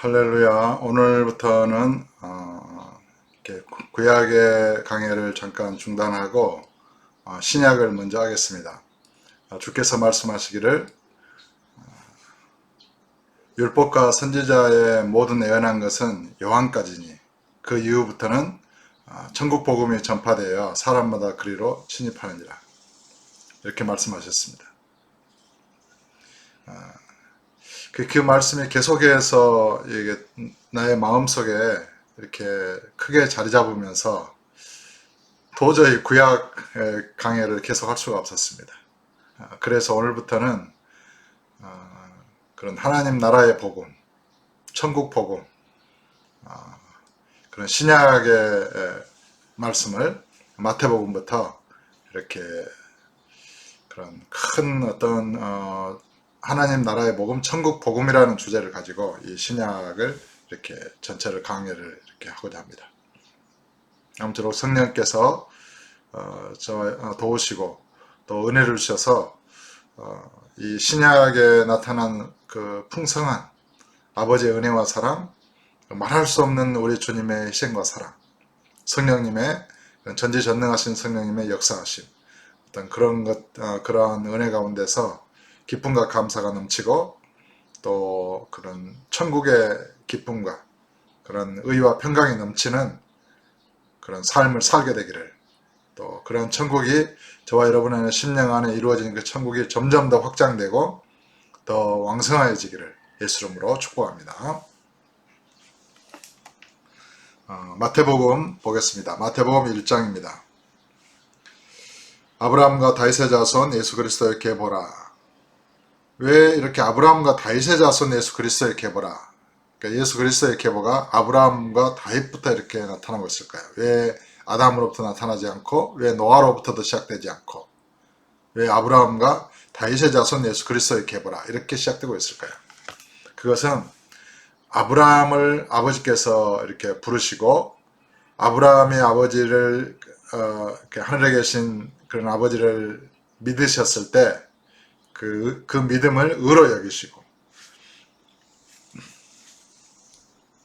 할렐루야. 오늘부터는 이렇게 구약의 강해를 잠깐 중단하고 신약을 먼저 하겠습니다. 주께서 말씀하시기를 율법과 선지자의 모든 예언한 것은 요한까지니 그 이후부터는 천국 복음이 전파되어 사람마다 그리로 침입하느니라. 이렇게 말씀하셨습니다. 그 말씀이 계속해서 나의 마음속에 이렇게 크게 자리 잡으면서 도저히 구약 강해를 계속할 수가 없었습니다. 그래서 오늘부터는 그런 하나님 나라의 복음, 천국 복음, 그런 신약의 말씀을 마태복음부터 이렇게 그런 큰 어떤 하나님 나라의 복음, 천국 복음이라는 주제를 가지고 이 신약을 이렇게 전체를 강의를 이렇게 하고자 합니다. 아무쪼록 성령께서 저 도우시고 또 은혜를 주셔서 이 신약에 나타난 그 풍성한 아버지의 은혜와 사랑, 말할 수 없는 우리 주님의 희생과 사랑, 성령님의 전지전능하신 성령님의 역사하심, 어떤 그런 은혜 가운데서 기쁨과 감사가 넘치고 또 그런 천국의 기쁨과 그런 의와 평강이 넘치는 그런 삶을 살게 되기를, 또 그런 천국이 저와 여러분의 심령 안에 이루어지는 그 천국이 점점 더 확장되고 더 왕성해지기를 예수 이름으로 축복합니다. 마태복음 보겠습니다. 마태복음 1장입니다. 아브라함과 다윗의 자손 예수 그리스도의 계보라. 왜 이렇게 아브라함과 다윗의 자손 예수 그리스도의 계보라? 그러니까 예수 그리스도의 계보가 아브라함과 다윗부터 이렇게 나타나고 있을까요? 왜 아담으로부터 나타나지 않고, 왜 노아로부터도 시작되지 않고, 왜 아브라함과 다윗의 자손 예수 그리스도의 계보라 이렇게 시작되고 있을까요? 그것은 아브라함을 아버지께서 이렇게 부르시고 아브라함의 아버지를 하늘에 계신 그런 아버지를 믿으셨을 때 그 믿음을 의로 여기시고,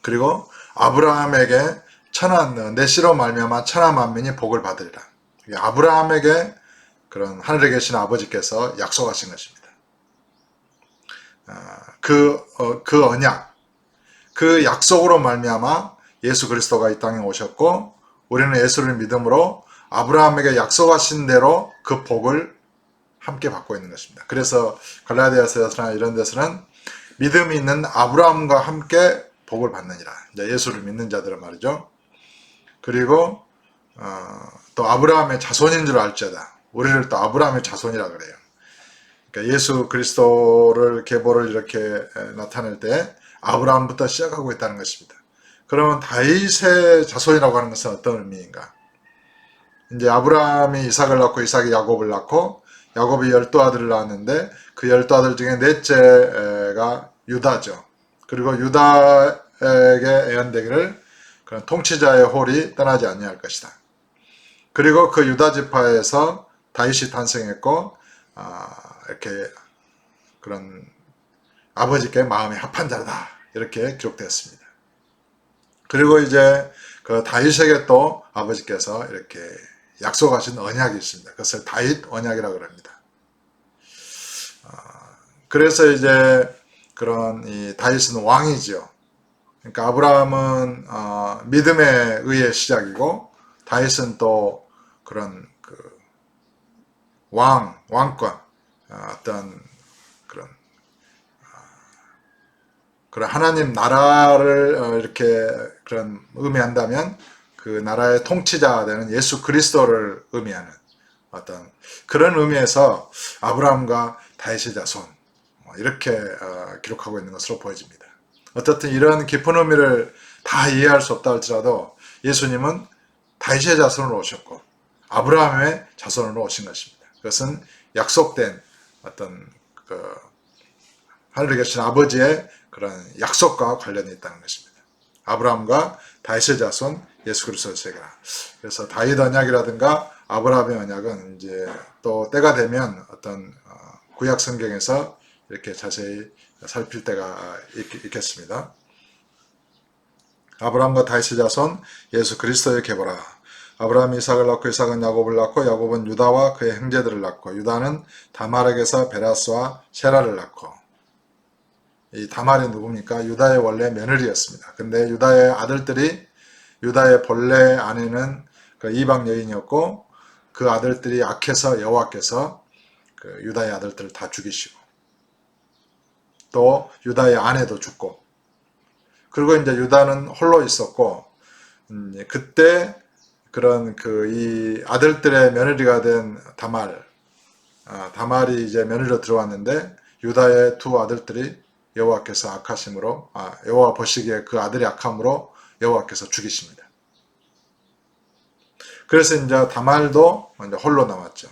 그리고 아브라함에게 내 씨로 말미암아 천하 만민이 복을 받으리라. 아브라함에게 그런 하늘에 계신 아버지께서 약속하신 것입니다. 그 언약, 그 약속으로 말미암아 예수 그리스도가 이 땅에 오셨고, 우리는 예수를 믿음으로 아브라함에게 약속하신 대로 그 복을 함께 받고 있는 것입니다. 그래서 갈라디아서나 이런 데서는 믿음이 있는 아브라함과 함께 복을 받느니라. 예수를 믿는 자들은 말이죠. 그리고 또 아브라함의 자손인 줄 알지어다. 우리를 또 아브라함의 자손이라 그래요. 그러니까 예수 그리스도를 계보를 이렇게 나타낼 때 아브라함부터 시작하고 있다는 것입니다. 그러면 다윗의 자손이라고 하는 것은 어떤 의미인가? 이제 아브라함이 이삭을 낳고 이삭이 야곱을 낳고 야곱이 12아들을 낳았는데 그 12아들 중에 넷째가 유다죠. 그리고 유다에게 애언되기를 그런 통치자의 홀이 떠나지 아니할 것이다. 그리고 그 유다 지파에서 다윗이 탄생했고 이렇게 그런 아버지께 마음이 합한 자다 이렇게 기록되었습니다. 그리고 이제 그 다윗에게 또 아버지께서 이렇게 약속하신 언약이 있습니다. 그것을 다윗 언약이라고 합니다. 그래서 이제 그런 이 다윗은 왕이지요. 그러니까 아브라함은 믿음에 의해 시작이고, 다윗은 또 그런 그 왕권, 어떤 그런 하나님 나라를 이렇게 그런 의미한다면 그 나라의 통치자가 되는 예수 그리스도를 의미하는 어떤 그런 의미에서 아브라함과 다윗의 자손 이렇게 기록하고 있는 것으로 보여집니다. 어떻든 이런 깊은 의미를 다 이해할 수 없다 할지라도 예수님은 다윗의 자손으로 오셨고 아브라함의 자손으로 오신 것입니다. 그것은 약속된 어떤 하늘에 계신 아버지의 그런 약속과 관련이 있다는 것입니다. 아브라함과 다윗의 자손 예수 그리스도의 세계라. 그래서 다윗 언약이라든가 아브라함의 언약은 이제 또 때가 되면 어떤 구약 성경에서 이렇게 자세히 살필 때가 있겠습니다. 아브라함과 다윗의 자손 예수 그리스도의 계보라. 아브라함이 이삭을 낳고 이삭은 야곱을 낳고 야곱은 유다와 그의 형제들을 낳고 유다는 다말에게서 베라스와 세라를 낳고. 이 다말이 누굽니까? 유다의 원래 며느리였습니다. 근데 유다의 아들들이 유다의 본래 아내는 그 이방 여인이었고 그 아들들이 악해서 여호와께서 그 유다의 아들들을 다 죽이시고 또 유다의 아내도 죽고 그리고 이제 유다는 홀로 있었고 그때 그런 그 이 아들들의 며느리가 된 다말이 이제 며느리로 들어왔는데 유다의 두 아들들이 여호와께서 악하심으로 여호와 보시기에 그 아들이 악함으로 여호와께서 죽이십니다. 그래서 이제 다말도 이제 홀로 남았죠.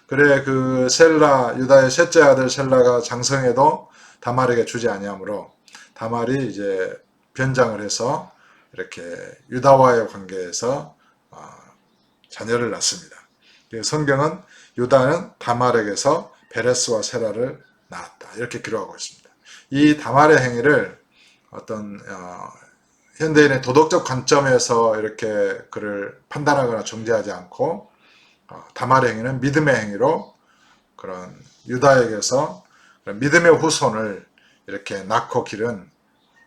그래 그 셀라 유다의 셋째 아들 셀라가 장성해도 다말에게 주지 아니하므로 다말이 이제 변장을 해서 이렇게 유다와의 관계에서 자녀를 낳습니다. 성경은 유다는 다말에게서 베레스와 세라를 낳았다 이렇게 기록하고 있습니다. 이 다말의 행위를 어떤 현대인의 도덕적 관점에서 이렇게 그를 판단하거나 정죄하지 않고 다말의 행위는 믿음의 행위로 그런 유다에게서 믿음의 후손을 이렇게 낳고 기른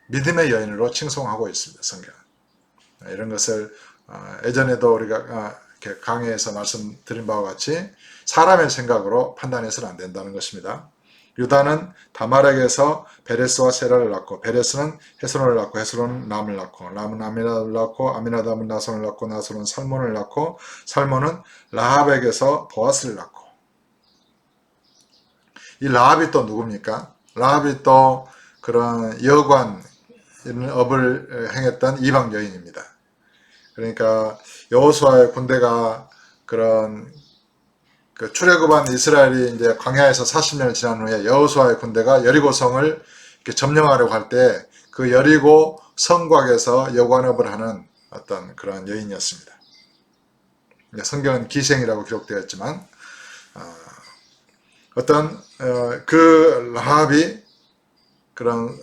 믿음의 여인으로 칭송하고 있습니다. 성경은. 이런 것을 예전에도 우리가 이렇게 강의에서 말씀드린 바와 같이 사람의 생각으로 판단해서는 안 된다는 것입니다. 유다는 다말에게서 베레스와 세라를 낳고 베레스는 헤스론을 낳고 헤스론은 람을 낳고 람은 아미나답을 낳고 아미나답은 나손을 낳고 나손은 살몬을 낳고 살몬은 라합에게서 보아스를 낳고 이 라합이 또 누굽니까? 라합이 또 그런 여관 업을 행했던 이방 여인입니다. 그러니까 여호수아의 군대가 그런 그 출애굽한 이스라엘이 이제 광야에서 40년을 지난 후에 여호수아의 군대가 여리고성을 이렇게 점령하려고 할 때 그 여리고 성곽에서 여관업을 하는 어떤 그런 여인이었습니다. 성경은 기생이라고 기록되어 있지만 어떤 그 라합이 그런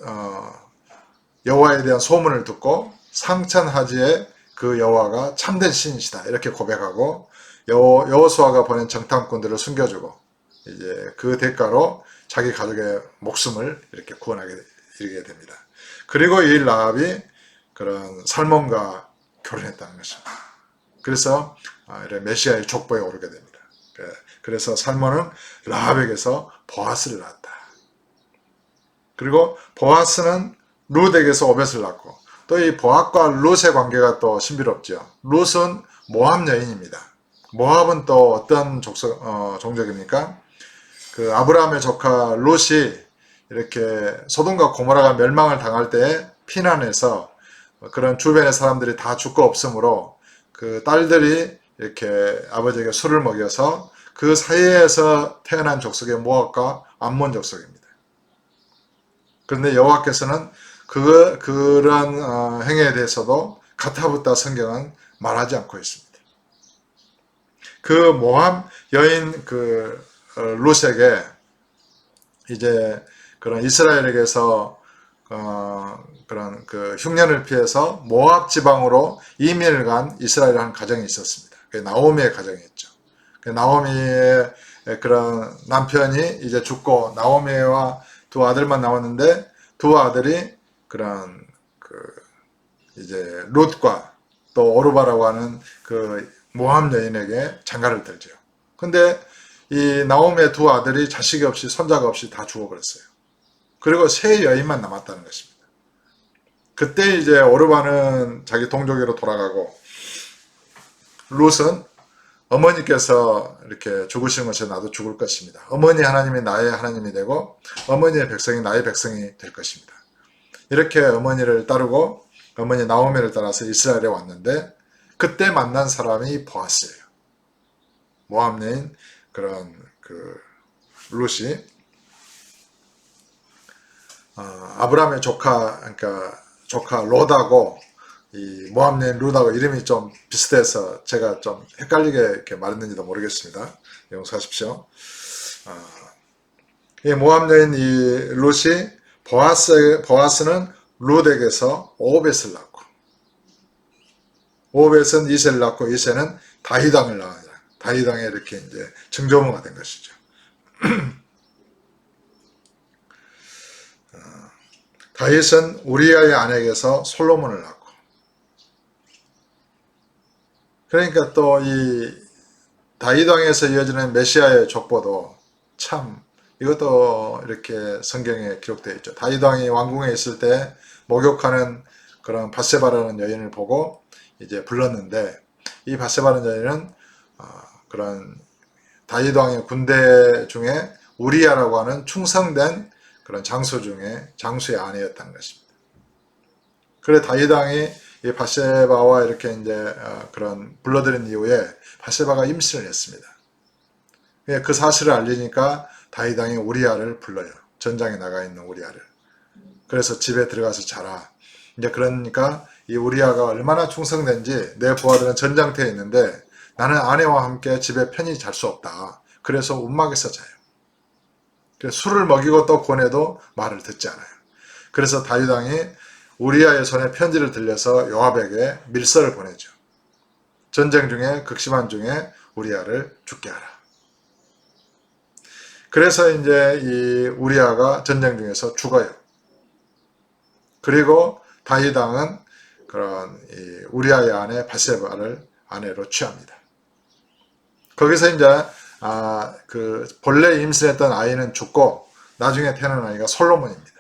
여호와에 대한 소문을 듣고 상천하지에 그 여호와가 참된 신이시다 이렇게 고백하고 여호수아가 보낸 정탐꾼들을 숨겨주고 이제 그 대가로 자기 가족의 목숨을 이렇게 구원하게 이르게 됩니다. 그리고 이 라합이 그런 살몬과 결혼했다는 것입니다. 그래서 메시아의 족보에 오르게 됩니다. 그래서 살몬은 라합에게서 보아스를 낳았다. 그리고 보아스는 룻에게서 오벳을 낳고 또 이 보아스과 룻의 관계가 또 신비롭죠. 룻은 모압 여인입니다. 모압은 또 어떤 종족입니까? 그 아브라함의 조카 룻이 이렇게 소돔과 고모라가 멸망을 당할 때 피난해서 그런 주변의 사람들이 다 죽고 없으므로 그 딸들이 이렇게 아버지에게 술을 먹여서 그 사이에서 태어난 족속의 모압과 암몬 족속입니다. 그런데 여호와께서는 그런 행위에 대해서도 가타부타 성경은 말하지 않고 있습니다. 그 모압 여인 그 룻에게 이제 그런 이스라엘에게서 그런 그 흉년을 피해서 모압 지방으로 이민을 간 이스라엘 한 가정이 있었습니다. 그게 나오미의 가정이었죠. 나오미의 그런 남편이 이제 죽고 나오미와 두 아들만 남았는데 두 아들이 그런 그 이제 룻과 또 오르바라고 하는 그 모압 여인에게 장가를 들죠. 근데 이 나오미의 두 아들이 자식이 없이 손자가 없이 다 죽어버렸어요. 그리고 세 여인만 남았다는 것입니다. 그때 이제 오르바는 자기 동족으로 돌아가고 룻은 어머니께서 이렇게 죽으신 것에 나도 죽을 것입니다. 어머니 하나님이 나의 하나님이 되고 어머니의 백성이 나의 백성이 될 것입니다. 이렇게 어머니를 따르고 어머니 나오미를 따라서 이스라엘에 왔는데 그때 만난 사람이 보아스예요. 모압 여인 그런 그 룻이 아브라함의 조카 그러니까 조카 롯하고 이 모압 여인 룻하고 이름이 좀 비슷해서 제가 좀 헷갈리게 이렇게 말했는지도 모르겠습니다. 용서하십시오. 이 모압 여인 이 룻이 보아스는 룻에게서 오벳을 낳고 오벳은 이새를 낳고 이새는 다윗왕을 낳았다. 다윗왕에 이렇게 이제 증조모가 된 것이죠. 다윗은 우리아의 아내에게서 솔로몬을 낳고, 그러니까 또 이 다윗왕에서 이어지는 메시아의 족보도 참 이것도 이렇게 성경에 기록되어 있죠. 다윗왕이 왕궁에 있을 때 목욕하는 그런 밧세바라는 여인을 보고 이제 불렀는데, 이 밧세바라는 여인은 그런 다윗왕의 군대 중에 우리아라고 하는 충성된 그런 장수 중에 장수의 아내였다는 것입니다. 그래 다윗왕이 이 밧세바와 이렇게 이제 그런 불러들인 이후에 밧세바가 임신을 했습니다. 그 사실을 알리니까 다윗왕이 우리아를 불러요. 전장에 나가 있는 우리아를. 그래서 집에 들어가서 자라. 이제 그러니까 이 우리아가 얼마나 충성된지, 내 부하들은 전장터에 있는데 나는 아내와 함께 집에 편히 잘 수 없다. 그래서 움막에서 자요. 그래서 술을 먹이고 또 권해도 말을 듣지 않아요. 그래서 다윗왕이 우리아의 손에 편지를 들려서 요압에게 밀서를 보내죠. 전쟁 중에 극심한 중에 우리아를 죽게 하라. 그래서 이제 이 우리아가 전쟁 중에서 죽어요. 그리고 다윗왕은 그런 이 우리아의 아내 밧세바를 아내로 취합니다. 거기서 이제 그 본래 임신했던 아이는 죽고 나중에 태어난 아이가 솔로몬입니다.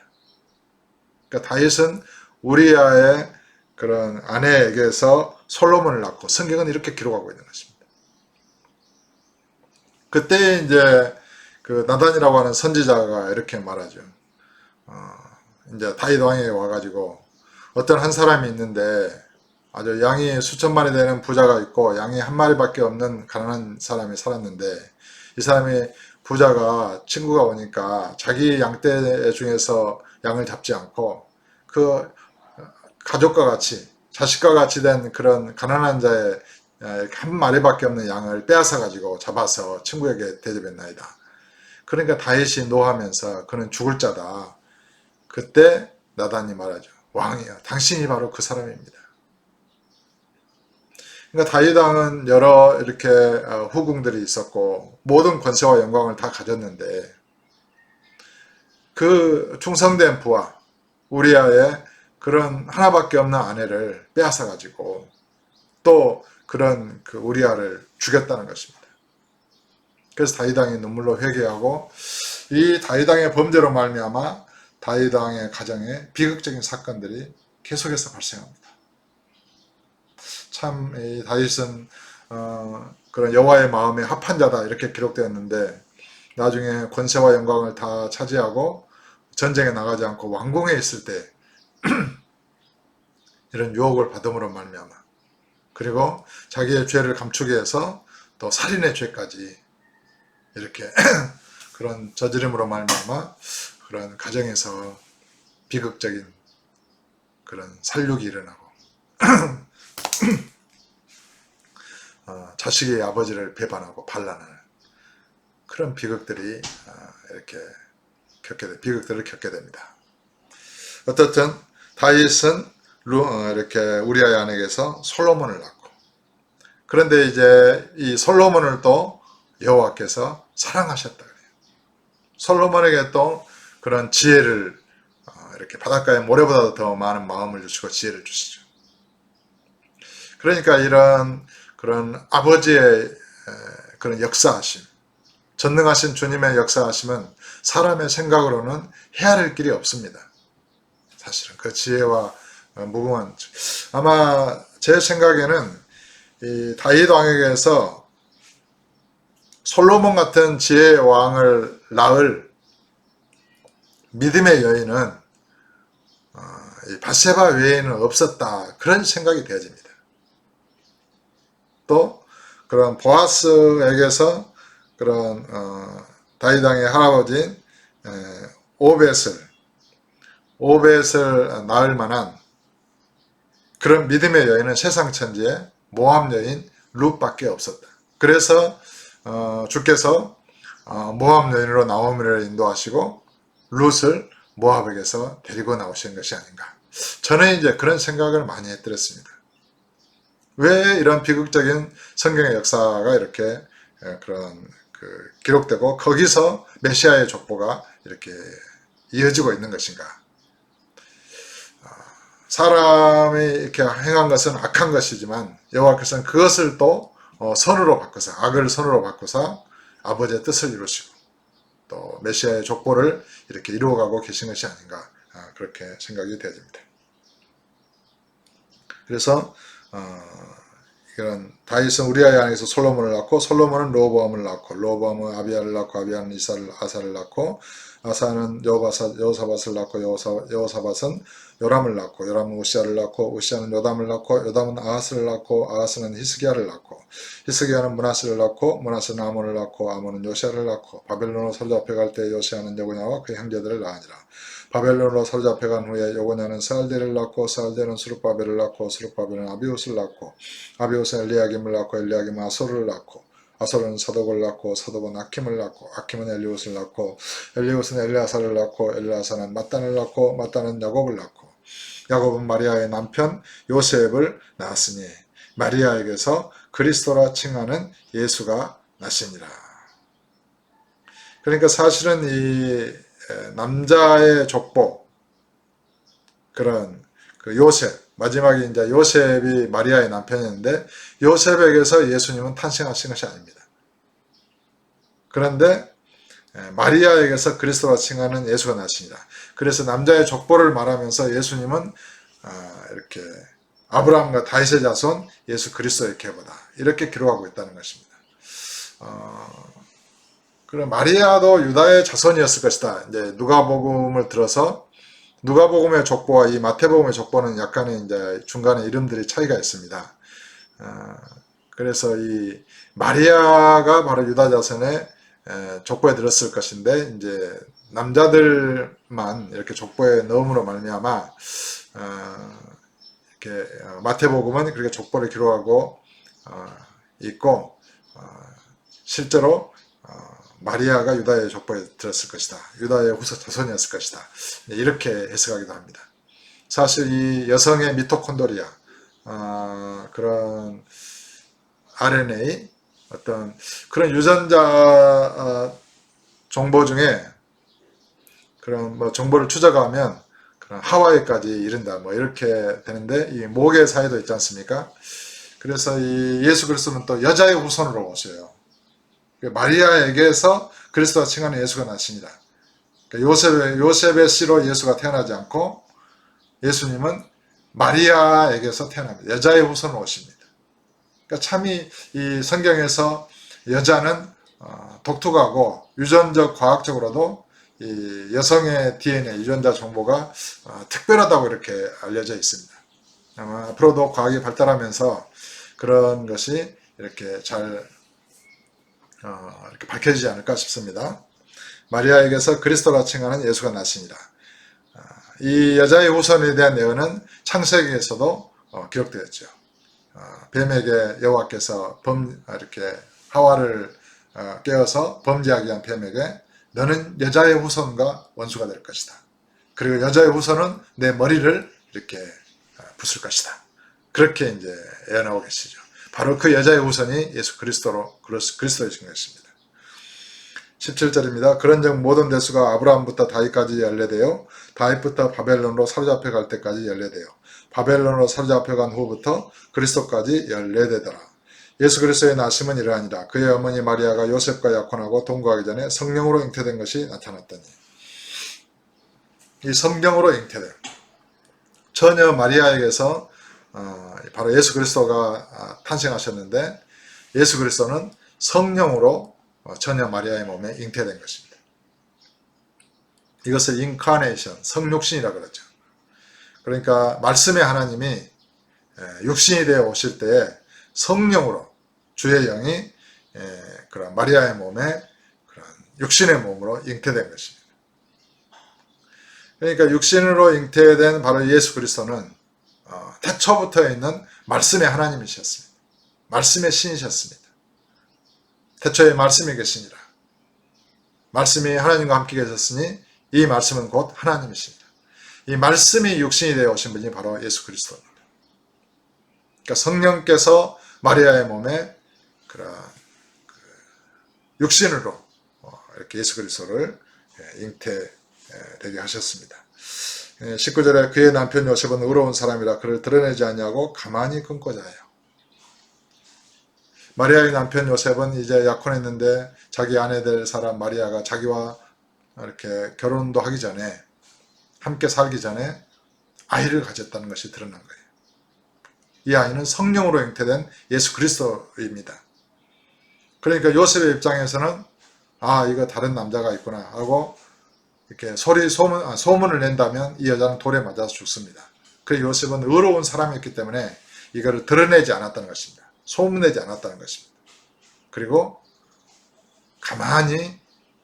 그러니까 다윗은 우리아의 그런 아내에게서 솔로몬을 낳고, 성경은 이렇게 기록하고 있는 것입니다. 그때 이제 그 나단이라고 하는 선지자가 이렇게 말하죠. 이제 다윗 왕에게 와가지고 어떤 한 사람이 있는데 아주 양이 수천만이 되는 부자가 있고 양이 한 마리밖에 없는 가난한 사람이 살았는데, 이 사람이 부자가 친구가 오니까 자기 양떼 중에서 양을 잡지 않고 그 가족과 같이, 자식과 같이 된 그런 가난한 자의 한 마리밖에 없는 양을 빼앗아 가지고 잡아서 친구에게 대접했나이다. 그러니까 다윗이 노하면서 그는 죽을 자다. 그때 나단이 말하죠. 왕이여, 당신이 바로 그 사람입니다. 그러니까 다윗 왕은 여러 이렇게 후궁들이 있었고 모든 권세와 영광을 다 가졌는데, 그 충성된 부하 우리아의 그런 하나밖에 없는 아내를 빼앗아 가지고 또 그런 그 우리아를 죽였다는 것입니다. 그래서 다윗 왕이 눈물로 회개하고, 이 다윗 왕의 범죄로 말미암아 다윗 왕의 가정에 비극적인 사건들이 계속해서 발생합니다. 참 이 다윗은 그런 여호와의 마음에 합한 자다 이렇게 기록되었는데, 나중에 권세와 영광을 다 차지하고 전쟁에 나가지 않고 왕궁에 있을 때 이런 유혹을 받음으로 말미암아, 그리고 자기의 죄를 감추기 위해서 또 살인의 죄까지 이렇게 그런 저지름으로 말미암아 그런 가정에서 비극적인 그런 살육이 일어나고 자식의 아버지를 배반하고 반란하는 그런 비극들이 이렇게 비극들을 겪게 됩니다. 어떻든 다윗은 이렇게 우리아의 아내에게서 솔로몬을 낳고, 그런데 이제 이 솔로몬을 또 여호와께서 사랑하셨다 그래요. 솔로몬에게 또 그런 지혜를 이렇게 바닷가의 모래보다도 더 많은 마음을 주시고 지혜를 주시죠. 그러니까 이런 그런 아버지의 그런 역사하심, 전능하신 주님의 역사하심은 사람의 생각으로는 헤아릴 길이 없습니다. 사실은 그 지혜와 무궁한, 아마 제 생각에는 이 다윗 왕에게서 솔로몬 같은 지혜의 왕을 낳을 믿음의 여인은 이 밧세바 외에는 없었다, 그런 생각이 되어집니다. 또 그런 보아스에게서 그런 다윗 왕의 할아버지인 오벳을 낳을 만한 그런 믿음의 여인은 세상 천지에 모압 여인 룻밖에 없었다. 그래서 주께서 모압 여인으로 나오미를 인도하시고 룻을 모압에게서 데리고 나오신 것이 아닌가. 저는 이제 그런 생각을 많이 했더랬습니다. 왜 이런 비극적인 성경의 역사가 이렇게 그런 기록되고 거기서 메시아의 족보가 이렇게 이어지고 있는 것인가? 사람이 이렇게 행한 것은 악한 것이지만 여호와께서는 그것을 또 선으로 바꿔서 악을 선으로 바꿔서 아버지의 뜻을 이루시고 또 메시아의 족보를 이렇게 이루어가고 계신 것이 아닌가 그렇게 생각이 되어집니다. 그래서 이런 다윗은 우리아의 아내에서 솔로몬을 낳고 솔로몬은 르호보암을 낳고 르호보암은 아비야를 낳고 아비야는 아사를 낳고 아사는 여호사밧을 낳고 여호사밧은 요람을 낳고 요람은 우시아를 낳고 우시아는 요담을 낳고 요담은 아하스를 낳고 아하스는 히스기야를 낳고 히스기야는 므낫세를 낳고 므낫세는 아몬을 낳고 아몬은 요시아를 낳고 바벨론으로 사로잡혀 갈 때 요시아는 여고냐와 그의 형제들을 낳으니라. 바벨론으로 사로잡혀 간 후에 여고냐는 스알디엘을 낳고 스알디엘은 스룹바벨을 낳고 스룹바벨은 아비옷을 낳고 아비옷은 엘리야김을 낳고 엘리야김은 아소를 낳고 아소는 사독을 낳고 사독은 아킴을 낳고 아킴은 엘리옷을 낳고 엘리옷은 엘리아사를 낳고 엘리아사는 mat단을 낳고 mat단은 야곱을 낳고 야곱은 마리아의 남편 요셉을 낳았으니 마리아에게서 그리스도라 칭하는 예수가 나시니라. 그러니까 사실은 이 남자의 족보 그런 요셉 마지막에 이제 요셉이 마리아의 남편이었는데 요셉에게서 예수님은 탄생하신 것이 아닙니다. 그런데 마리아에게서 그리스도라 칭하는 예수가 나시니라. 그래서 남자의 족보를 말하면서 예수님은 이렇게 아브라함과 다윗의 자손 예수 그리스도의 계보다 이렇게 기록하고 있다는 것입니다. 그럼 마리아도 유다의 자손이었을 것이다. 이제 누가복음을 들어서 누가복음의 족보와 이 마태복음의 족보는 약간의 이제 중간에 이름들이 차이가 있습니다. 그래서 이 마리아가 바로 유다 자손의 족보에 들었을 것인데 이제 남자들만 이렇게 족보에 넣음으로 말미암아 이렇게 마태복음은 그렇게 족보를 기록하고 있고 실제로 마리아가 유다의 족보에 들었을 것이다. 유다의 후손 자손이었을 것이다. 이렇게 해석하기도 합니다. 사실 이 여성의 미토콘드리아 그런 RNA 어떤 그런 유전자 정보 중에 그런 뭐 정보를 추적하면 그런 하와이까지 이른다 뭐 이렇게 되는데 이 목의 사이도 있지 않습니까? 그래서 이 예수 그리스도는 또 여자의 후손으로 오셔요. 마리아에게서 그리스도가 칭하는 예수가 나십니다. 요셉의 씨로 예수가 태어나지 않고 예수님은 마리아에게서 태어납니다. 여자의 후손으로 오십니다. 그러니까 참 이 성경에서 여자는 독특하고 유전적 과학적으로도 이 여성의 DNA 유전자 정보가 특별하다고 이렇게 알려져 있습니다. 아마 앞으로도 과학이 발달하면서 그런 것이 이렇게 잘 이렇게 밝혀지지 않을까 싶습니다. 마리아에게서 그리스도라 칭하는 예수가 나시니라. 이 여자의 후손에 대한 예언은 창세기에서도 기록되었죠. 뱀에게 여호와께서 이렇게 하와를 깨어서 범죄하게 한 뱀에게 너는 여자의 후손과 원수가 될 것이다. 그리고 여자의 후손은 내 머리를 이렇게 부술 것이다. 그렇게 이제 예언하고 계시죠. 바로 그 여자의 후손이 예수 그리스도이신 것입니다. 17절입니다. 그런즉 모든 대수가 아브라함부터 다윗까지 연례되어 다윗부터 바벨론으로 사로잡혀 갈 때까지 연례되어 바벨론으로 사로잡혀 간 후부터 그리스도까지 연례되더라. 예수 그리스도의 나심은 이러하니라. 그의 어머니 마리아가 요셉과 약혼하고 동거하기 전에 성령으로 잉태된 것이 나타났더니 이 성령으로 잉태된 처녀 마리아에게서 바로 예수 그리스도가 탄생하셨는데 예수 그리스도는 성령으로 처녀 마리아의 몸에 잉태된 것입니다. 이것을 인카네이션, 성육신이라 그러죠. 그러니까 말씀의 하나님이 육신이 되어 오실 때에 성령으로 주의 영이 그런 마리아의 몸에 그런 육신의 몸으로 잉태된 것입니다. 그러니까 육신으로 잉태된 바로 예수 그리스도는 태초부터 있는 말씀의 하나님이셨습니다. 말씀의 신이셨습니다. 태초에 말씀이 계시니라. 말씀이 하나님과 함께 계셨으니 이 말씀은 곧 하나님이십니다. 이 말씀이 육신이 되어 오신 분이 바로 예수 그리스도입니다. 그러니까 성령께서 마리아의 몸에 그런 육신으로 이렇게 예수 그리스도를 잉태되게 하셨습니다. 19절에 그의 남편 요셉은 의로운 사람이라 그를 드러내지 않냐고 가만히 끊고자 해요. 마리아의 남편 요셉은 이제 약혼했는데 자기 아내 될 사람 마리아가 자기와 이렇게 결혼도 하기 전에 함께 살기 전에 아이를 가졌다는 것이 드러난 거예요. 이 아이는 성령으로 잉태된 예수 그리스도입니다. 그러니까 요셉의 입장에서는 이거 다른 남자가 있구나 하고 이렇게 소문을 낸다면 이 여자는 돌에 맞아서 죽습니다. 그래서 요셉은 의로운 사람이었기 때문에 이거를 드러내지 않았다는 것입니다. 소문내지 않았다는 것입니다. 그리고 가만히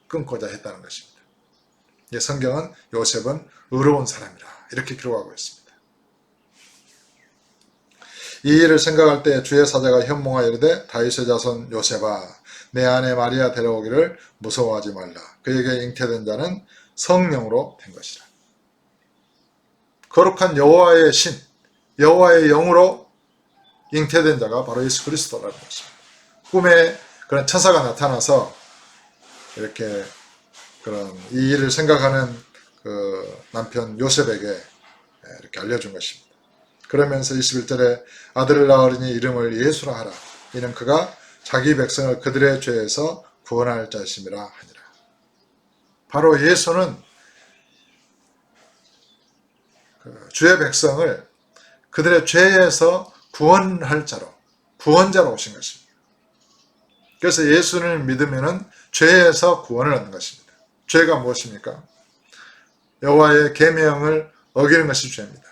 끊고자 했다는 것입니다. 성경은 요셉은 의로운 사람이라 이렇게 기록하고 있습니다. 이 일을 생각할 때 주의 사자가 현몽하여 이르되 다윗의 자손 요셉아 내 아내 마리아 데려오기를 무서워하지 말라. 그에게 잉태된 자는 성령으로 된 것이라. 거룩한 여호와의 신, 여호와의 영으로 잉태된 자가 바로 예수 그리스도라는 것입니다. 꿈에 그런 천사가 나타나서 이렇게 그런 이 일을 생각하는 그 남편 요셉에게 이렇게 알려준 것입니다. 그러면서 21절에 아들을 낳으리니 이름을 예수라 하라. 이는 그가 자기 백성을 그들의 죄에서 구원할 자심이라 하니라. 바로 예수는 주의 백성을 그들의 죄에서 구원할 자로, 구원자로 오신 것입니다. 그래서 예수를 믿으면 죄에서 구원을 얻는 것입니다. 죄가 무엇입니까? 여호와의 계명을 어기는 것이 죄입니다.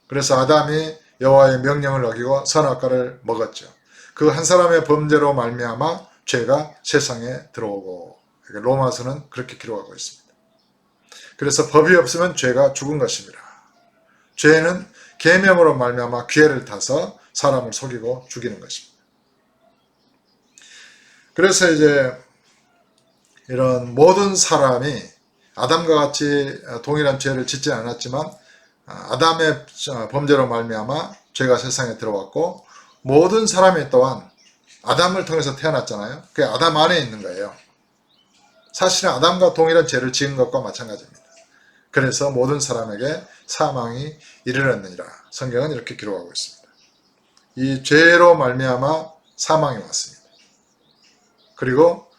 그래서 아담이 여호와의 명령을 어기고 선악과를 먹었죠. 그 한 사람의 범죄로 말미암아 죄가 세상에 들어오고 로마서는 그렇게 기록하고 있습니다. 그래서 법이 없으면 죄가 죽은 것입니다. 죄는 계명으로 말미암아 기회를 타서 사람을 속이고 죽이는 것입니다. 그래서 이제 이런 모든 사람이 아담과 같이 동일한 죄를 짓지 않았지만 아담의 범죄로 말미암아 죄가 세상에 들어왔고 모든 사람이 또한 아담을 통해서 태어났잖아요. 그게 아담 안에 있는 거예요. 사실은 아담과 동일한 죄를 지은 것과 마찬가지입니다. 그래서 모든 사람에게 사망이 이르렀느니라. 성경은 이렇게 기록하고 있습니다. 이 죄로 말미암아 사망이 왔습니다. 그리고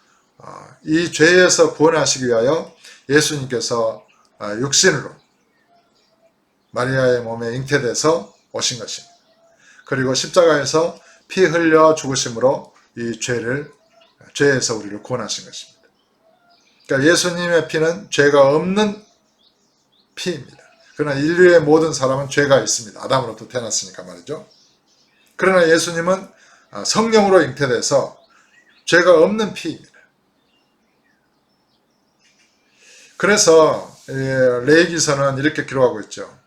이 죄에서 구원하시기 위하여 예수님께서 육신으로 마리아의 몸에 잉태돼서 오신 것입니다. 그리고 십자가에서 피 흘려 죽으심으로 이 죄에서 우리를 구원하신 것입니다. 그러니까 예수님의 피는 죄가 없는 피입니다. 그러나 인류의 모든 사람은 죄가 있습니다. 아담으로부터 태어났으니까 말이죠. 그러나 예수님은 성령으로 잉태돼서 죄가 없는 피입니다. 그래서 레위기서는 이렇게 기록하고 있죠.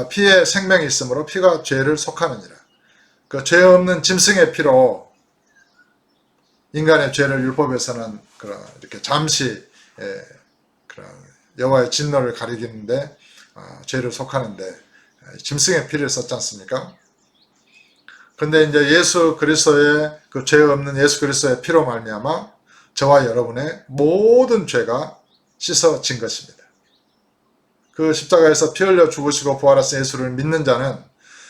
피에 생명이 있으므로 피가 죄를 속하느니라. 그 죄 없는 짐승의 피로 인간의 죄를 율법에서는 이렇게 잠시 그런 여호와의 진노를 가리키는데 죄를 속하는데 짐승의 피를 썼지 않습니까? 그런데 이제 예수 그리스도의 그 죄 없는 예수 그리스도의 피로 말미암아 저와 여러분의 모든 죄가 씻어진 것입니다. 그 십자가에서 피 흘려 죽으시고 부활하신 예수를 믿는 자는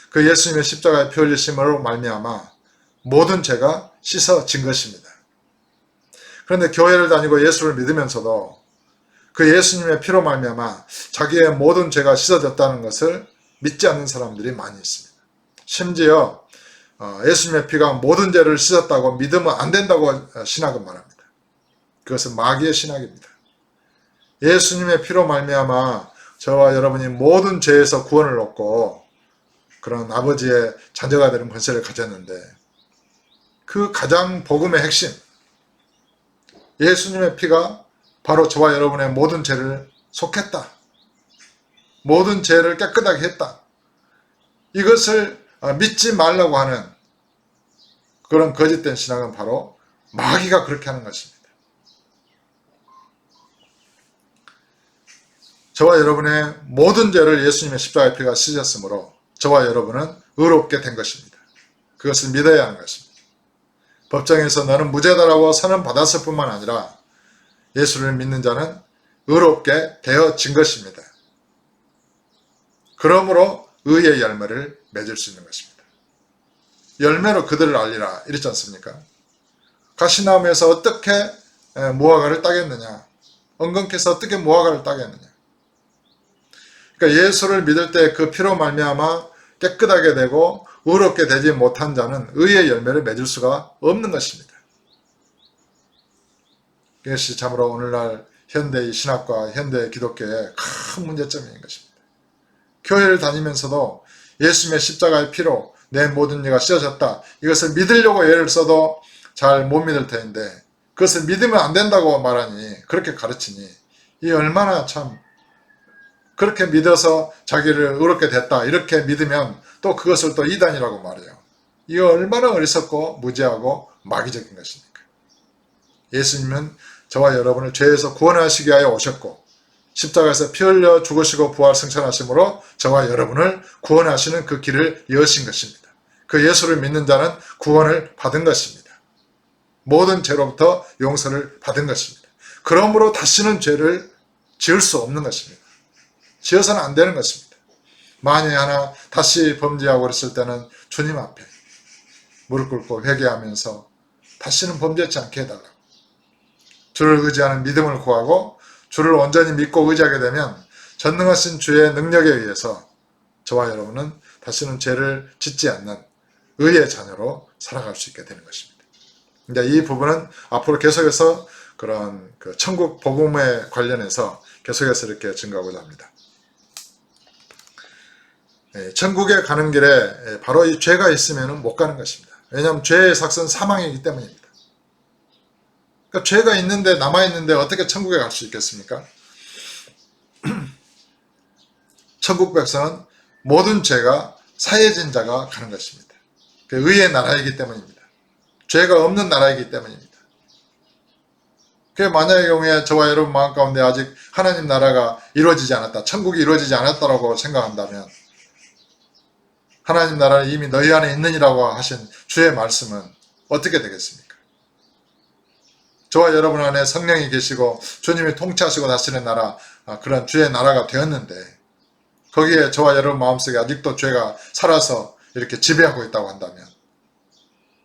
그 예수님의 십자가에 피 흘리심으로 말미암아 모든 죄가 씻어진 것입니다. 그런데 교회를 다니고 예수를 믿으면서도 그 예수님의 피로 말미암아 자기의 모든 죄가 씻어졌다는 것을 믿지 않는 사람들이 많이 있습니다. 심지어 예수님의 피가 모든 죄를 씻었다고 믿으면 안 된다고 신학은 말합니다. 그것은 마귀의 신학입니다. 예수님의 피로 말미암아 저와 여러분이 모든 죄에서 구원을 얻고 그런 아버지의 자녀가 되는 권세를 가졌는데 그 가장 복음의 핵심 예수님의 피가 바로 저와 여러분의 모든 죄를 속했다. 모든 죄를 깨끗하게 했다. 이것을 믿지 말라고 하는 그런 거짓된 신앙은 바로 마귀가 그렇게 하는 것입니다. 저와 여러분의 모든 죄를 예수님의 십자가의 피가 씻었으므로 저와 여러분은 의롭게 된 것입니다. 그것을 믿어야 하는 것입니다. 법정에서 너는 무죄다라고 선언 받았을 뿐만 아니라 예수를 믿는 자는 의롭게 되어진 것입니다. 그러므로 의의 열매를 맺을 수 있는 것입니다. 열매로 그들을 알리라 이랬지 않습니까? 가시나무에서 어떻게 무화과를 따겠느냐? 엉겅퀴에서 어떻게 무화과를 따겠느냐? 그러니까 예수를 믿을 때 그 피로 말미암아 깨끗하게 되고 의롭게 되지 못한 자는 의의 열매를 맺을 수가 없는 것입니다. 이것이 참으로 오늘날 현대의 신학과 현대의 기독교의 큰 문제점인 것입니다. 교회를 다니면서도 예수님의 십자가의 피로 내 모든 죄가 씻어졌다. 이것을 믿으려고 애를 써도 잘 못 믿을 터인데 그것을 믿으면 안 된다고 말하니 그렇게 가르치니 이 얼마나 참 그렇게 믿어서 자기를 의롭게 됐다 이렇게 믿으면 또 그것을 또 이단이라고 말해요. 이거 얼마나 어리석고 무지하고 마귀적인 것입니까? 예수님은 저와 여러분을 죄에서 구원하시기 위하여 오셨고 십자가에서 피 흘려 죽으시고 부활 승천하심으로 저와 여러분을 구원하시는 그 길을 여신 것입니다. 그 예수를 믿는 자는 구원을 받은 것입니다. 모든 죄로부터 용서를 받은 것입니다. 그러므로 다시는 죄를 지을 수 없는 것입니다. 지어서는 안 되는 것입니다. 만약에 하나 다시 범죄하고 그랬을 때는 주님 앞에 무릎 꿇고 회개하면서 다시는 범죄치 않게 해달라고 주를 의지하는 믿음을 구하고 주를 온전히 믿고 의지하게 되면 전능하신 주의 능력에 의해서 저와 여러분은 다시는 죄를 짓지 않는 의의 자녀로 살아갈 수 있게 되는 것입니다. 이제 이 부분은 앞으로 계속해서 그런 천국 복음에 관련해서 계속해서 이렇게 증거하고자 합니다. 천국에 가는 길에 바로 이 죄가 있으면 못 가는 것입니다. 왜냐하면 죄의 삭은 사망이기 때문입니다. 그러니까 죄가 있는데 남아있는데 어떻게 천국에 갈 수 있겠습니까? 천국 백성은 모든 죄가 사해진 자가 가는 것입니다. 의의 나라이기 때문입니다. 죄가 없는 나라이기 때문입니다. 만약의 경우에 저와 여러분 마음 가운데 아직 하나님 나라가 이루어지지 않았다, 천국이 이루어지지 않았다라고 생각한다면 하나님 나라는 이미 너희 안에 있느니라고 하신 주의 말씀은 어떻게 되겠습니까? 저와 여러분 안에 성령이 계시고 주님이 통치하시고 다스리는 나라, 그런 주의 나라가 되었는데 거기에 저와 여러분 마음속에 아직도 죄가 살아서 이렇게 지배하고 있다고 한다면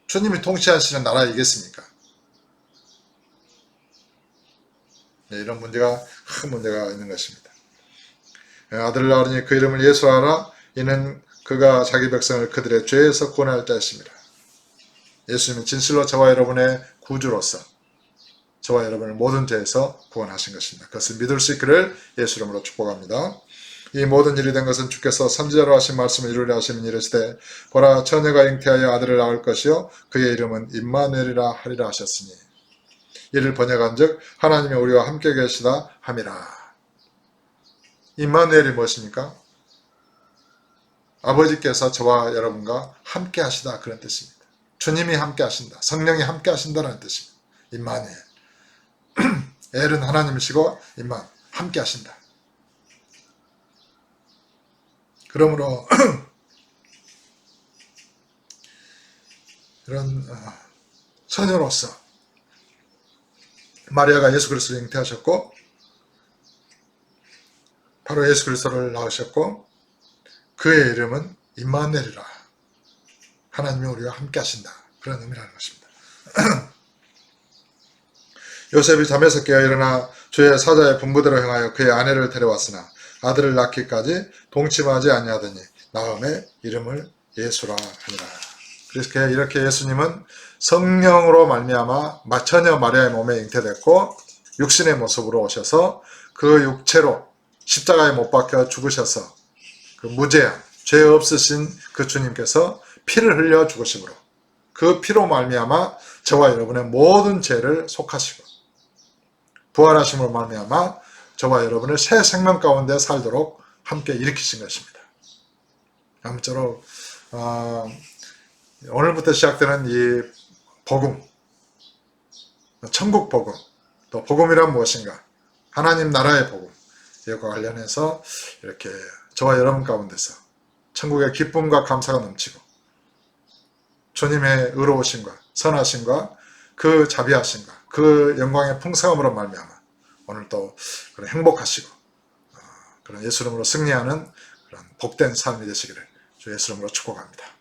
주님이 통치하시는 나라이겠습니까? 네, 이런 문제가 큰 문제가 있는 것입니다. 아들을 낳으니 그 이름을 예수하라. 이는 그가 자기 백성을 그들의 죄에서 구원할 자였습니다. 예수님은 진실로 저와 여러분의 구주로서 저와 여러분을 모든 죄에서 구원하신 것입니다. 그것을 믿을 수 있기를 예수 이름으로 축복합니다. 이 모든 일이 된 것은 주께서 선지자로 하신 말씀을 이루려 하시는 이르시되 보라 처녀가 잉태하여 아들을 낳을 것이요 그의 이름은 임마누엘이라 하리라 하셨으니 이를 번역한즉 하나님이 우리와 함께 계시다 함이라. 임마누엘이 무엇입니까? 아버지께서 저와 여러분과 함께 하시다 그런 뜻입니다. 주님이 함께 하신다. 성령이 함께 하신다는 뜻입니다. 임마누엘. 엘은 하나님이시고 임만 함께 하신다. 그러므로 이런 처녀로서 마리아가 예수 그리스도를 잉태하셨고 바로 예수 그리스도를 낳으셨고 그의 이름은 임마누엘이라. 하나님이 우리와 함께 하신다. 그런 의미라는 것입니다. 요셉이 잠에서 깨어 일어나 주의 사자의 분부대로 행하여 그의 아내를 데려왔으나 아들을 낳기까지 동침하지 아니하더니 나음의 이름을 예수라 하니라. 그래서 이렇게 예수님은 성령으로 말미암아 처녀 마리아의 몸에 잉태됐고 육신의 모습으로 오셔서 그 육체로 십자가에 못 박혀 죽으셔서 그 무죄한 죄 없으신 그 주님께서 피를 흘려 죽으심으로 그 피로 말미암아 저와 여러분의 모든 죄를 속하시고 부활하심으로 말미암아 저와 여러분을 새 생명 가운데 살도록 함께 일으키신 것입니다. 아무쪼록 오늘부터 시작되는 이 복음, 천국 복음, 또 복음이란 무엇인가, 하나님 나라의 복음, 이것과 관련해서 이렇게 저와 여러분 가운데서 천국의 기쁨과 감사가 넘치고 주님의 의로우심과 선하심과 그 자비하심과 그 영광의 풍성함으로 말미암아 오늘도 그런 행복하시고 그런 예수 이름으로 승리하는 그런 복된 삶이 되시기를 주 예수 이름으로 축복합니다.